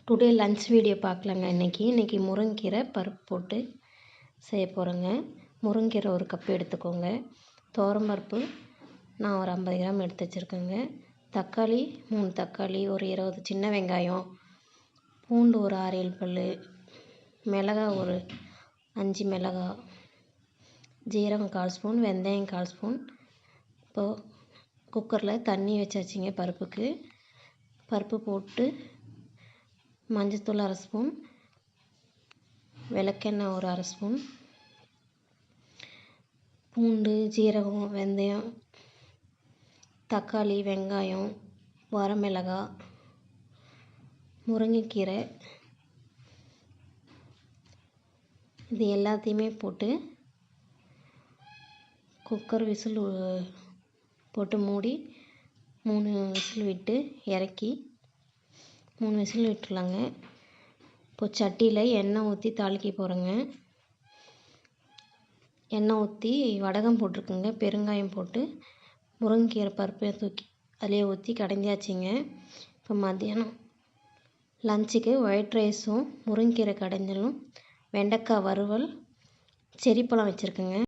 Today lunch video பார்க்கலாங்க. இன்றைக்கி முருங்கீரை பருப்பு போட்டு செய்ய போகிறேங்க. முருங்கீரை ஒரு கப் எடுத்துக்கோங்க. துவரம்பருப்பு நான் ஒரு 50 கிராம் எடுத்து வச்சுருக்கேங்க. தக்காளி 3 தக்காளி, ஒரு 20 சின்ன வெங்காயம், பூண்டு ஒரு 6-7 பல், மிளகாய் ஒரு 5 மிளகாய், ஜீரகம் 1/4 ஸ்பூன், வெந்தயம் 1/4 ஸ்பூன். இப்போது குக்கரில் தண்ணி வச்சாச்சுங்க. பருப்பு போட்டு மஞ்சத்தூள் 1/2 ஸ்பூன், விளக்கெண்ணெய் ஒரு 1/2 ஸ்பூன், பூண்டு, ஜீரகம், வெந்தயம், தக்காளி, வெங்காயம், வரமிளகாய், முருங்கைக்கீரை, இது எல்லாத்தையுமே போட்டு குக்கர் விசில் போட்டு மூடி 3 விசில் விட்டு இறக்கி 3 விசில் விட்டுலாங்க. இப்போ சட்டியில் எண்ணெய் ஊற்றி தாளிக்க போகிறேங்க. எண்ணெய் ஊற்றி வடகம் போட்டிருக்குங்க. பெருங்காயம் போட்டு முருங்கீரை பருப்பை தூக்கி அதிலே ஊற்றி கடைஞ்சாச்சுங்க. இப்போ மத்தியானம் லஞ்சுக்கு ஒயிட் ரைஸும் முருங்கீரை கடைஞ்சலும், வெண்டைக்காய் வறுவல், செரிப்பழம் வச்சுருக்குங்க.